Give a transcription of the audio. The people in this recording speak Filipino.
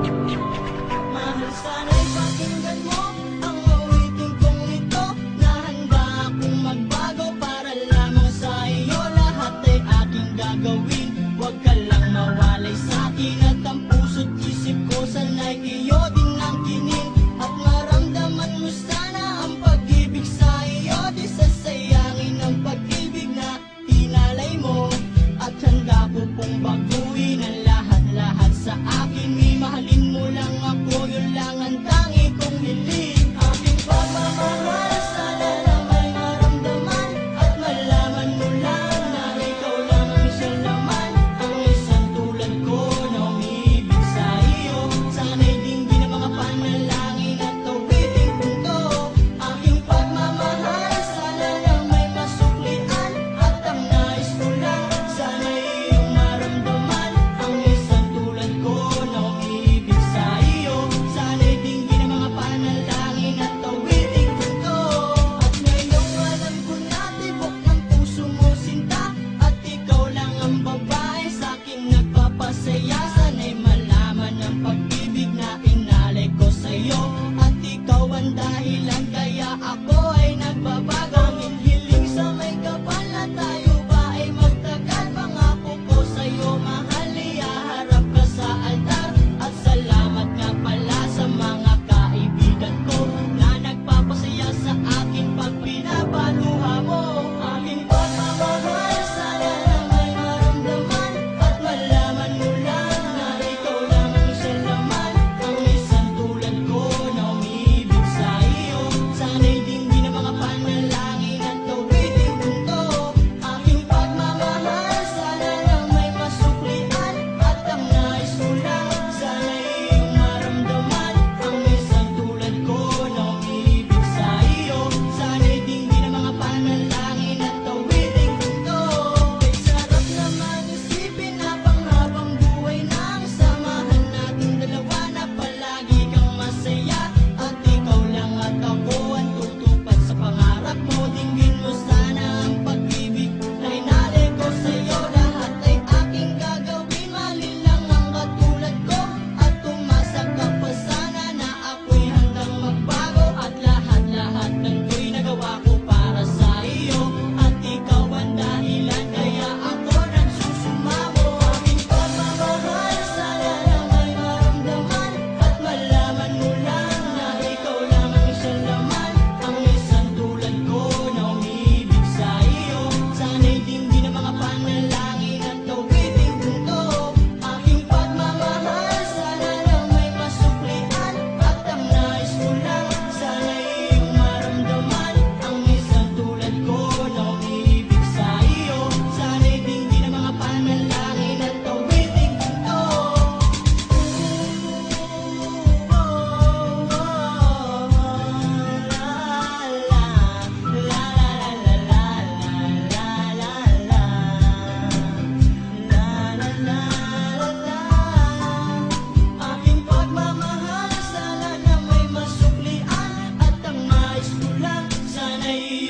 Mahal, sana'y pakinggan mo ang awitin kong ito, na handa akong magbago para lamang sa iyo. Lahat ay aking gagawin, huwag ka lang mawalay sa'kin. At ang puso't isip ko sana'y iyo din ang kinin. At maramdaman mo sana ang pag-ibig sa iyo. Di sasayangin ang pag-ibig na inalay mo. At handa ko pong baguhin ang lahat-lahat sa akin. Mahalin mo lang ako, yun lang ang tangi kong hiling. Aking pagmamahal, sana na may maramdaman. At malaman mo lang na ikaw lang ang isang laman. Ang isang tulad ko na umiibig sa iyo. Sana'y dinggin ang mga panalangin at awitin kong to. Aking pagmamahal, sana na may masuklian. At ang nais ko lang, sana'y iyong maramdaman. Ang isang tulad ko na umiibig sa iyo. Sana'y dinggin ang mga panalangin at awitin kong to. At ngayong alam ko na tibok ng puso mo sinta. At ikaw lang ang babae sa'king nagpapasaya. Sana'y malaman ang pag-ibig na inalay ko sa'yo. At ikaw ang dahilan kaya ako ay nagbabago. Ang hiling sa may kapal na tayo ba ay magtagal. Pangako ko sa'yo mahal, ihaharap ka sa altar. At salamat nga pala sa mga kaibigan ko na nagpapasaya sa akin pag pinapaluha mo. Aking pagmamahal, sana na may maramdaman. At malaman mo lang na ikaw lang ang isang laman. Ang isang tulad ko na umiibig sa iyo. Sana'y dinggin ang mga panalangin at awitin kong to. Aking pagmamahal, sana na may masuklian. At ang nais ko lang, sana'y iyong maramdaman. Ang isang tulad ko na umiibig sa iyo. Sana'y dinggin ang mga panalangin at awitin kong to. Kay sarap naman isipin na panghabang buhay na ang samahan nating dalawa, na palagi kang masaya. At ikaw lang at ako ang tutupad sa pangarap mo. Dinggin mo sana ang pag-ibig na inalay ko sa'yo. Lahat ay aking gagawin, mahalin lang ang katulad ko. At umasa ka pa sana na ako'y handang magbago. At lahat-lahat ng ko'y nagawa ko para sa iyo. At ikaw ang dahilan kaya ako nagsusumamo. Aking pagmamahal, sana na may maramdaman. At malaman mo lang na ikaw lang ang isang laman. Ang isang tulad ko na umiibig sa iyo. Sana'y dinggin ang mga panalangin at awitin kong to. Aking pagmamahal, sana na may masuklian. At ang nais ko lang, sana'y iyong maramdaman. Ang isang tulad ko na umiibig sa iyo. Sana'y dinggin ang mga panalangin at awitin kong to. Aking pagmamahal, sana na may masuklian. At ang nais ko lang, sana'y